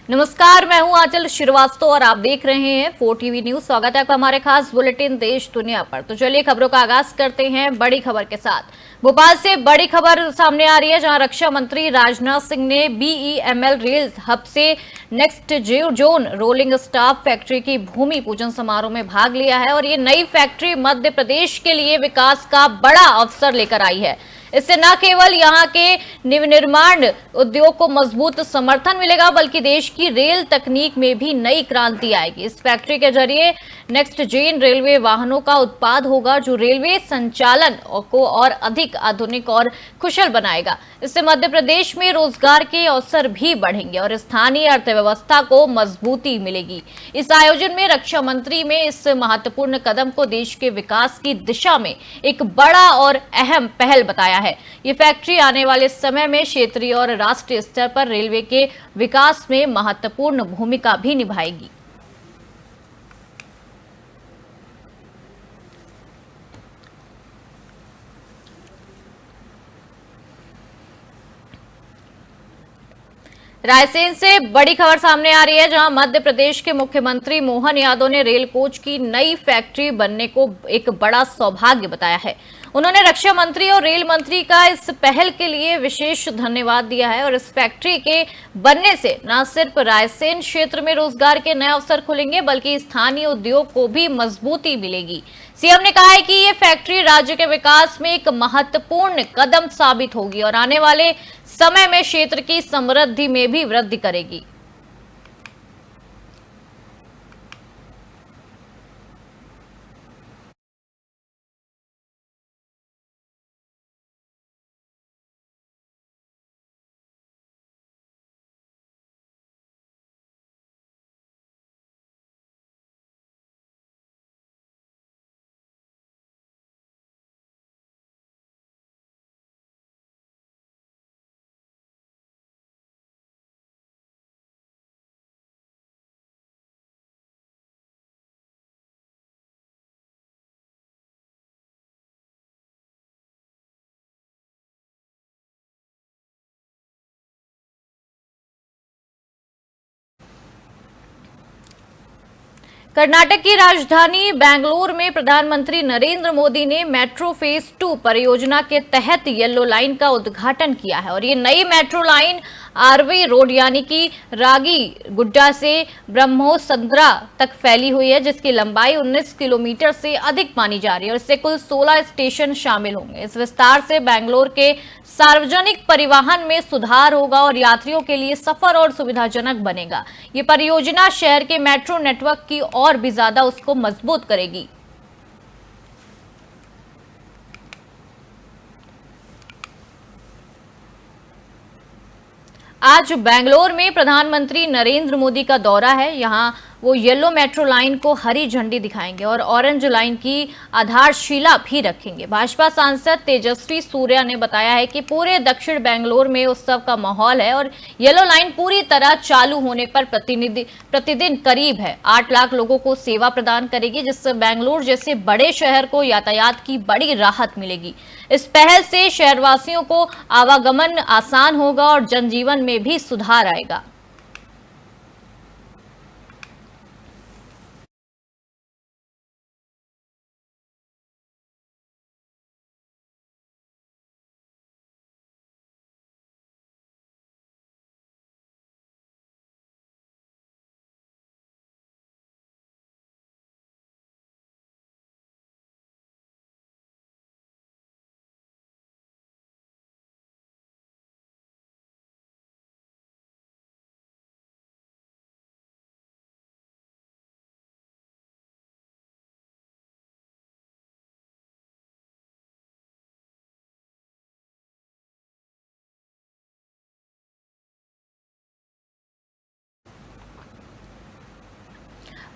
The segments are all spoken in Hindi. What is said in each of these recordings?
नमस्कार, मैं हूं आंचल श्रीवास्तव और आप देख रहे हैं 4 टीवी न्यूज। स्वागत है आपका हमारे खास बुलेटिन देश दुनिया पर। तो चलिए खबरों का आगाज करते हैं बड़ी खबर के साथ। भोपाल से बड़ी खबर सामने आ रही है, जहां रक्षा मंत्री राजनाथ सिंह ने BEML रेल हब से next zone rolling stock factory की भूमि पूजन समारोह में भाग लिया है। और ये नई फैक्ट्री मध्य प्रदेश के लिए विकास का बड़ा अवसर लेकर आई है। इससे न केवल यहां के निर्माण उद्योग को मजबूत समर्थन मिलेगा, बल्कि देश की रेल तकनीक में भी नई क्रांति आएगी। इस फैक्ट्री के जरिए नेक्स्ट जेन रेलवे वाहनों का उत्पाद होगा, जो रेलवे संचालन को और अधिक आधुनिक और कुशल बनाएगा। इससे मध्य प्रदेश में रोजगार के अवसर भी बढ़ेंगे और स्थानीय अर्थव्यवस्था को मजबूती मिलेगी। इस आयोजन में रक्षा मंत्री में इस महत्वपूर्ण कदम को देश के विकास की दिशा में एक बड़ा और अहम पहल बताया है। ये फैक्ट्री आने वाले समय में क्षेत्रीय और राष्ट्रीय स्तर पर रेलवे के विकास में महत्वपूर्ण भूमिका भी निभाएगी। रायसेन से बड़ी खबर सामने आ रही है, जहां मध्य प्रदेश के मुख्यमंत्री मोहन यादव ने रेल कोच की नई फैक्ट्री बनने को एक बड़ा सौभाग्य बताया है। उन्होंने रक्षा मंत्री और रेल मंत्री का इस पहल के लिए विशेष धन्यवाद दिया है। और इस फैक्ट्री के बनने से न सिर्फ रायसेन क्षेत्र में रोजगार के नए अवसर खुलेंगे, बल्कि स्थानीय उद्योग को भी मजबूती मिलेगी। सीएम ने कहा है कि ये फैक्ट्री राज्य के विकास में एक महत्वपूर्ण कदम साबित होगी और आने वाले समय में क्षेत्र की समृद्धि में भी वृद्धि करेगी। कर्नाटक की राजधानी बेंगलुरु में प्रधानमंत्री नरेंद्र मोदी ने मेट्रो फेज 2 परियोजना के तहत येलो लाइन का उद्घाटन किया है। और ये नई मेट्रो लाइन आरवी रोड यानी कि रागी गुड्डा से ब्रह्मोसंद्रा तक फैली हुई है, जिसकी लंबाई 19 किलोमीटर से अधिक मानी जा रही है। और इससे कुल 16 स्टेशन शामिल होंगे। इस विस्तार से बेंगलुरु के सार्वजनिक परिवहन में सुधार होगा और यात्रियों के लिए सफर और सुविधाजनक बनेगा। ये परियोजना शहर के मेट्रो नेटवर्क की और भी ज्यादा उसको मजबूत करेगी। आज बेंगलोर में प्रधानमंत्री नरेंद्र मोदी का दौरा है। यहां वो येलो मेट्रो लाइन को हरी झंडी दिखाएंगे और ऑरेंज लाइन की आधारशिला भी रखेंगे। भाजपा सांसद तेजस्वी सूर्या ने बताया है कि पूरे दक्षिण बेंगलोर में उत्सव का माहौल है और येलो लाइन पूरी तरह चालू होने पर प्रतिदिन करीब 8 लाख लोगों को सेवा प्रदान करेगी, जिससे बेंगलोर जैसे बड़े शहर को यातायात की बड़ी राहत मिलेगी। इस पहल से शहरवासियों को आवागमन आसान होगा और जनजीवन में भी सुधार आएगा।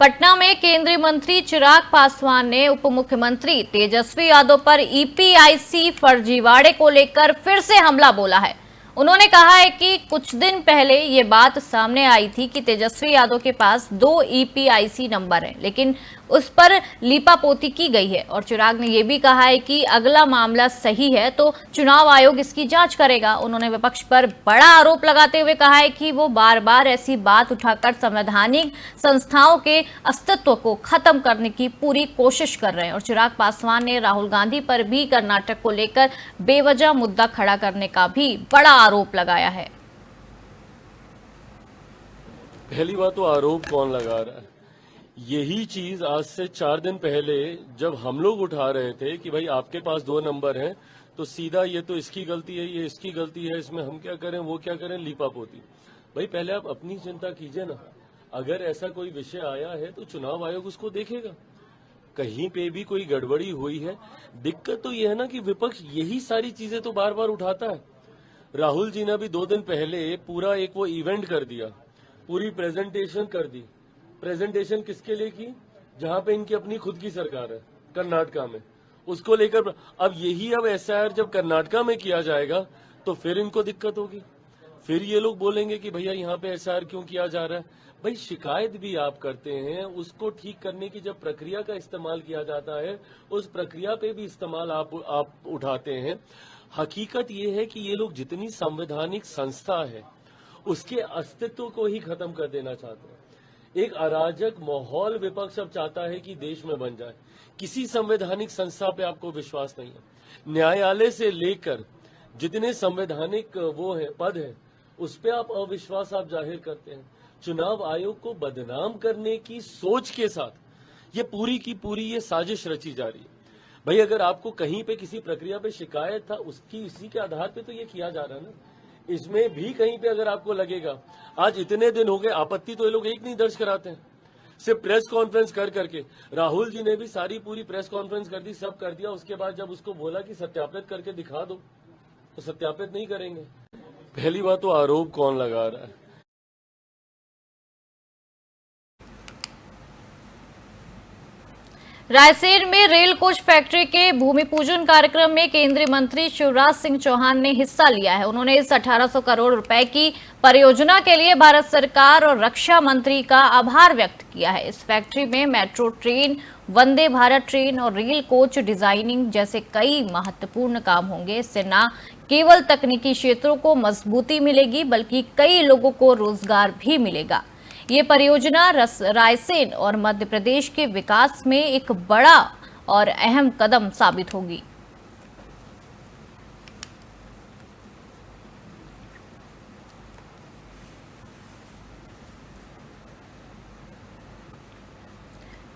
पटना में केंद्रीय मंत्री चिराग पासवान ने उप मुख्यमंत्री तेजस्वी यादव पर EPIC फर्जीवाड़े को लेकर फिर से हमला बोला है। उन्होंने कहा है कि कुछ दिन पहले ये बात सामने आई थी कि तेजस्वी यादव के पास 2 EPIC नंबर हैं, लेकिन उस पर लीपापोती की गई है। और चिराग ने यह भी कहा है कि अगला मामला सही है तो चुनाव आयोग इसकी जांच करेगा। उन्होंने विपक्ष पर बड़ा आरोप लगाते हुए कहा है कि वो बार बार ऐसी बात उठाकर संवैधानिक संस्थाओं के अस्तित्व को खत्म करने की पूरी कोशिश कर रहे हैं। और चिराग पासवान ने राहुल गांधी पर भी कर्नाटक को लेकर बेवजह मुद्दा खड़ा करने का भी बड़ा आरोप लगाया है। पहली बात तो आरोप कौन लगा रहा है? यही चीज आज से 4 दिन पहले जब हम लोग उठा रहे थे कि भाई आपके पास 2 नंबर हैं तो सीधा ये तो इसकी गलती है, ये इसकी गलती है, इसमें हम क्या करें, वो क्या करें, लीपापोती। भाई पहले आप अपनी चिंता कीजिए ना। अगर ऐसा कोई विषय आया है तो चुनाव आयोग उसको देखेगा। कहीं पे भी कोई गड़बड़ी हुई है, दिक्कत तो ये है ना कि विपक्ष यही सारी चीजें तो बार बार उठाता है। राहुल जी ने अभी 2 दिन पहले पूरा एक वो इवेंट कर दिया, पूरी प्रेजेंटेशन कर दी। प्रेजेंटेशन किसके लिए की? जहां पे इनकी अपनी खुद की सरकार है कर्नाटका में, उसको लेकर। अब यही अब एसआईआर जब कर्नाटका में किया जाएगा तो फिर इनको दिक्कत होगी। फिर ये लोग बोलेंगे कि भैया यहाँ पे एसआईआर क्यों किया जा रहा है। भाई शिकायत भी आप करते हैं, उसको ठीक करने की जब प्रक्रिया का इस्तेमाल किया जाता है उस प्रक्रिया पे भी इस्तेमाल आप उठाते हैं। हकीकत ये है कि ये लोग जितनी संवैधानिक संस्था है उसके अस्तित्व को ही खत्म कर देना चाहते हैं। एक अराजक माहौल विपक्ष अब चाहता है कि देश में बन जाए। किसी संवैधानिक संस्था पे आपको विश्वास नहीं है। न्यायालय से लेकर जितने संवैधानिक वो है पद है उस पे आप अविश्वास आप जाहिर करते हैं। चुनाव आयोग को बदनाम करने की सोच के साथ ये पूरी की पूरी ये साजिश रची जा रही है। भाई अगर आपको कहीं पे किसी प्रक्रिया पे शिकायत था उसकी इसी के आधार पे तो ये किया जा रहा है ना। इसमें भी कहीं पे अगर आपको लगेगा, आज इतने दिन हो गए, आपत्ति तो ये लोग एक नहीं दर्ज कराते हैं, सिर्फ प्रेस कॉन्फ्रेंस कर करके। राहुल जी ने भी सारी पूरी प्रेस कॉन्फ्रेंस कर दी, सब कर दिया। उसके बाद जब उसको बोला कि सत्यापित करके दिखा दो तो सत्यापित नहीं करेंगे। पहली बात तो आरोप कौन लगा रहा है? रायसेन में रेल कोच फैक्ट्री के भूमि पूजन कार्यक्रम में केंद्रीय मंत्री शिवराज सिंह चौहान ने हिस्सा लिया है। उन्होंने इस 1800 करोड़ रुपए की परियोजना के लिए भारत सरकार और रक्षा मंत्री का आभार व्यक्त किया है। इस फैक्ट्री में metro train, Vande Bharat train और रेल कोच डिजाइनिंग जैसे कई महत्वपूर्ण काम होंगे। इससे न केवल तकनीकी क्षेत्रों को मजबूती मिलेगी बल्कि कई लोगों को रोजगार भी मिलेगा। ये परियोजना रायसेन और मध्य प्रदेश के विकास में एक बड़ा और अहम कदम साबित होगी।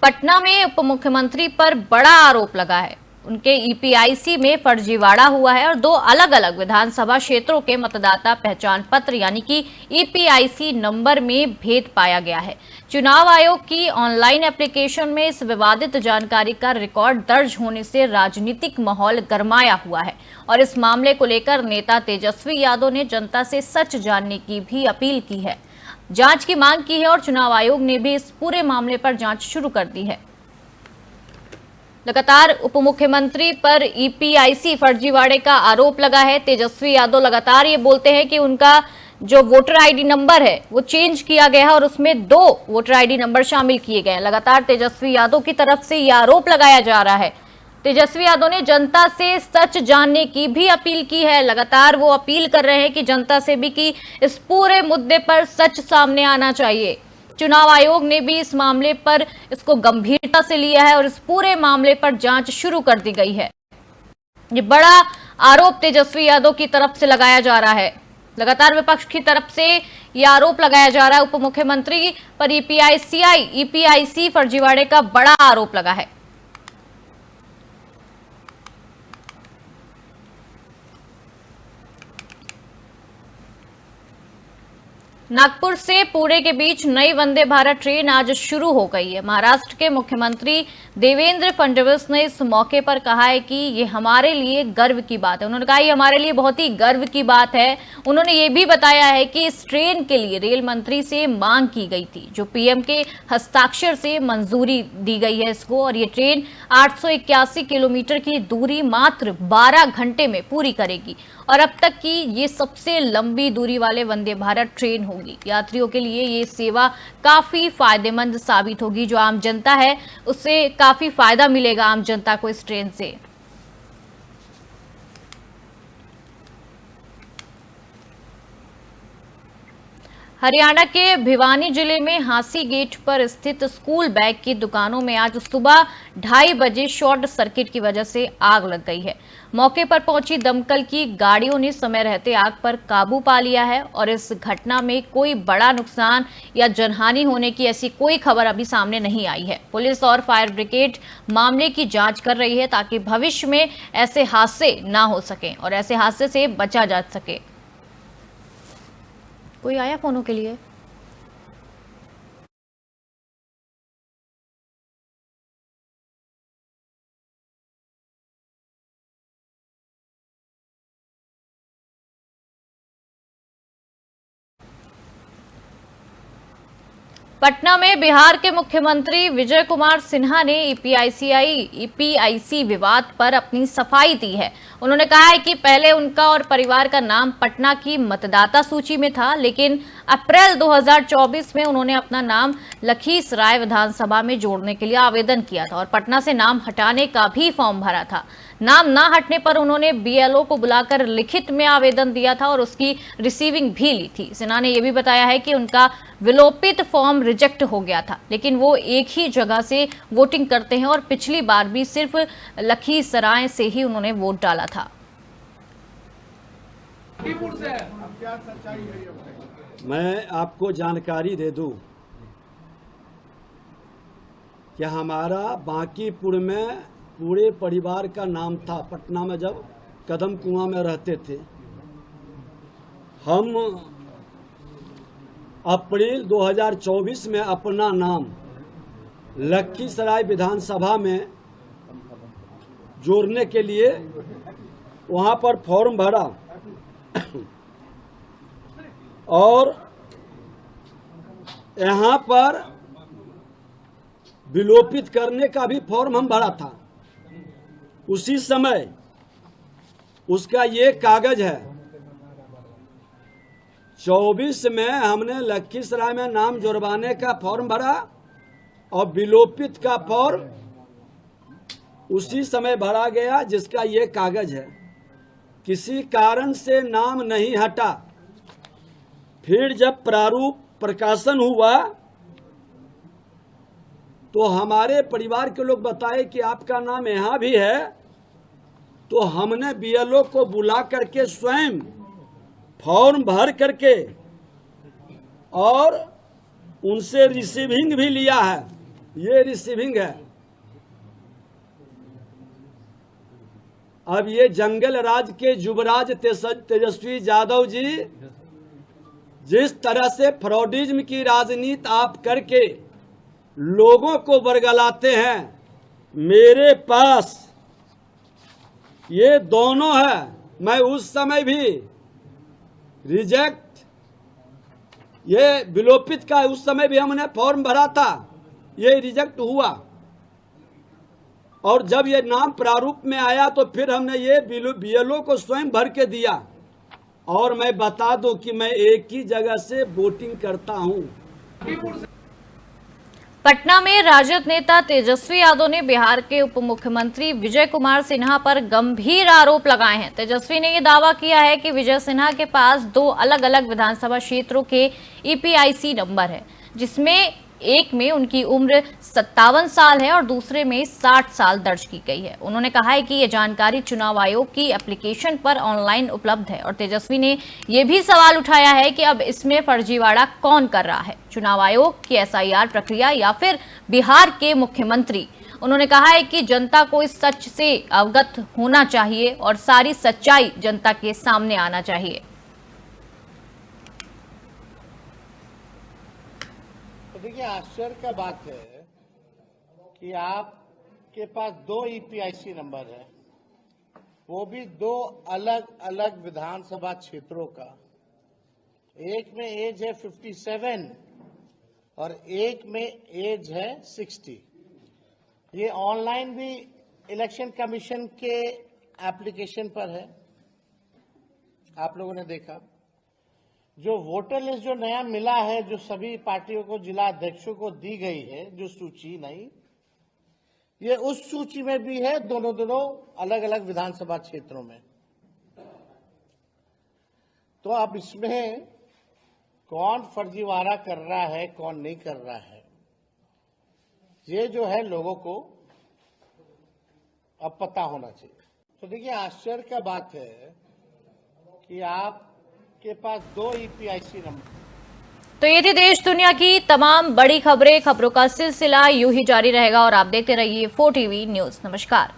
पटना में उप मुख्यमंत्री पर बड़ा आरोप लगा है। उनके ईपीआईसी में फर्जीवाड़ा हुआ है और 2 अलग अलग विधानसभा क्षेत्रों के मतदाता पहचान पत्र यानी कि ईपीआईसी नंबर में भेद पाया गया है। चुनाव आयोग की ऑनलाइन एप्लीकेशन में इस विवादित जानकारी का रिकॉर्ड दर्ज होने से राजनीतिक माहौल गरमाया हुआ है और इस मामले को लेकर नेता तेजस्वी यादव ने जनता से सच जानने की भी अपील की है, जांच की मांग की है और चुनाव आयोग ने भी इस पूरे मामले पर जांच शुरू कर दी है। लगातार उप मुख्यमंत्री पर ईपीआईसी फर्जीवाड़े का आरोप लगा है। तेजस्वी यादव लगातार ये बोलते हैं कि उनका जो वोटर आईडी नंबर है वो चेंज किया गया है और उसमें 2 वोटर आईडी नंबर शामिल किए गए हैं। लगातार तेजस्वी यादव की तरफ से ये आरोप लगाया जा रहा है। तेजस्वी यादव ने जनता से सच जानने की भी अपील की है। लगातार वो अपील कर रहे हैं कि जनता से भी कि इस पूरे मुद्दे पर सच सामने आना चाहिए। चुनाव आयोग ने भी इस मामले पर इसको गंभीरता से लिया है और इस पूरे मामले पर जांच शुरू कर दी गई है। ये बड़ा आरोप तेजस्वी यादव की तरफ से लगाया जा रहा है। लगातार विपक्ष की तरफ से यह आरोप लगाया जा रहा है। उप मुख्यमंत्री पर ईपीआईसी फर्जीवाड़े का बड़ा आरोप लगा है। नागपुर से पुणे के बीच नई वंदे भारत ट्रेन आज शुरू हो गई है। महाराष्ट्र के मुख्यमंत्री देवेंद्र फडणवीस ने इस मौके पर कहा है कि ये हमारे लिए गर्व की बात है। उन्होंने कहा ये हमारे लिए बहुत ही गर्व की बात है। उन्होंने ये भी बताया है कि इस ट्रेन के लिए रेल मंत्री से मांग की गई थी, जो पीएम के हस्ताक्षर से मंजूरी दी गई है इसको, और ये ट्रेन 881 किलोमीटर की दूरी मात्र 12 घंटे में पूरी करेगी और अब तक की ये सबसे लंबी दूरी वाले वंदे भारत ट्रेन होगी। यात्रियों के लिए ये सेवा काफी फायदेमंद साबित होगी। जो आम जनता है उससे काफी फायदा मिलेगा आम जनता को इस ट्रेन से। हरियाणा के भिवानी जिले में हांसी गेट पर स्थित स्कूल बैग की दुकानों में आज सुबह 2:30 बजे शॉर्ट सर्किट की वजह से आग लग गई है। मौके पर पहुंची दमकल की गाड़ियों ने समय रहते आग पर काबू पा लिया है और इस घटना में कोई बड़ा नुकसान या जनहानि होने की ऐसी कोई खबर अभी सामने नहीं आई है। पुलिस और फायर ब्रिगेड मामले की जांच कर रही है ताकि भविष्य में ऐसे हादसे ना हो सके और ऐसे हादसे से बचा जा सके। कोई आया फोनों के लिए? पटना में बिहार के मुख्यमंत्री विजय कुमार सिन्हा ने ईपीआईसी विवाद पर अपनी सफाई दी है। उन्होंने कहा है कि पहले उनका और परिवार का नाम पटना की मतदाता सूची में था, लेकिन अप्रैल 2024 में उन्होंने अपना नाम लखीसराय विधानसभा में जोड़ने के लिए आवेदन किया था और पटना से नाम हटाने का भी फॉर्म भरा था। नाम ना हटने पर उन्होंने बीएलओ को बुलाकर लिखित में आवेदन दिया था और उसकी रिसीविंग भी ली थी। सिन्हा ने यह भी बताया है कि उनका विलोपित फॉर्म रिजेक्ट हो गया था, लेकिन वो एक ही जगह से वोटिंग करते हैं और पिछली बार भी सिर्फ लखीसराय से ही उन्होंने वोट डाला था। मैं आपको जानकारी दे दूं कि हमारा बांकीपुर में पूरे परिवार का नाम था। पटना में जब कदम कुआं में रहते थे, हम अप्रैल 2024 में अपना नाम लखीसराय विधानसभा में जोड़ने के लिए वहां पर फॉर्म भरा और यहाँ पर विलोपित करने का भी फॉर्म हम भरा था। उसी समय उसका ये कागज है। 24 में हमने लखीसराय में नाम जुड़वाने का फॉर्म भरा और विलोपित का फॉर्म उसी समय भरा गया, जिसका ये कागज है। किसी कारण से नाम नहीं हटा। फिर जब प्रारूप प्रकाशन हुआ तो हमारे परिवार के लोग बताए कि आपका नाम यहाँ भी है, तो हमने बीएलओ को बुला करके स्वयं फॉर्म भर करके और उनसे रिसीविंग भी लिया है। ये रिसीविंग है। अब ये जंगल राज के युवराज तेजस्वी यादव जी जिस तरह से फ्रॉडिज्म की राजनीति आप करके लोगों को बरगलाते हैं, मेरे पास ये दोनों है। मैं उस समय भी रिजेक्ट, ये विलोपित का उस समय भी हमने फॉर्म भरा था, ये रिजेक्ट हुआ और जब ये नाम प्रारूप में आया तो फिर हमने ये बीएलओ को स्वयं भर के दिया। और मैं बता दूं कि मैं एक ही जगह से वोटिंग करता हूं। पटना में राजद नेता तेजस्वी यादव ने बिहार के उप मुख्यमंत्री विजय कुमार सिन्हा पर गंभीर आरोप लगाए हैं। तेजस्वी ने यह दावा किया है कि विजय सिन्हा के पास 2 अलग अलग विधानसभा क्षेत्रों के ईपीआईसी नंबर है, जिसमें एक में उनकी उम्र 57 साल है और दूसरे में 60 साल दर्ज की गई है। उन्होंने कहा है कि यह जानकारी चुनाव आयोग की एप्लीकेशन पर ऑनलाइन उपलब्ध है और तेजस्वी ने यह भी सवाल उठाया है कि अब इसमें फर्जीवाड़ा कौन कर रहा है, चुनाव आयोग की एसआईआर प्रक्रिया या फिर बिहार के मुख्यमंत्री। उन्होंने कहा है कि जनता को इस सच से अवगत होना चाहिए और सारी सच्चाई जनता के सामने आना चाहिए। देखिए, आश्चर्य का बात है कि आप के पास 2 ईपीआईसी नंबर है, वो भी 2 अलग अलग विधानसभा क्षेत्रों का। एक में एज है 57 और एक में एज है 60। ये ऑनलाइन भी इलेक्शन कमीशन के एप्लीकेशन पर है, आप लोगों ने देखा। जो वोटर लिस्ट जो नया मिला है, जो सभी पार्टियों को, जिला अध्यक्षों को दी गई है, जो सूची नहीं, ये उस सूची में भी है, दोनों अलग अलग विधानसभा क्षेत्रों में। तो अब इसमें कौन फर्जीवाड़ा कर रहा है, कौन नहीं कर रहा है, ये जो है लोगों को अब पता होना चाहिए। तो देखिए, आश्चर्य का बात है कि आपके पास 2 ईपीआईसी नंबर। तो ये थी देश दुनिया की तमाम बड़ी खबरों का सिलसिला यूं ही जारी रहेगा और आप देखते रहिए 4 TV न्यूज। नमस्कार।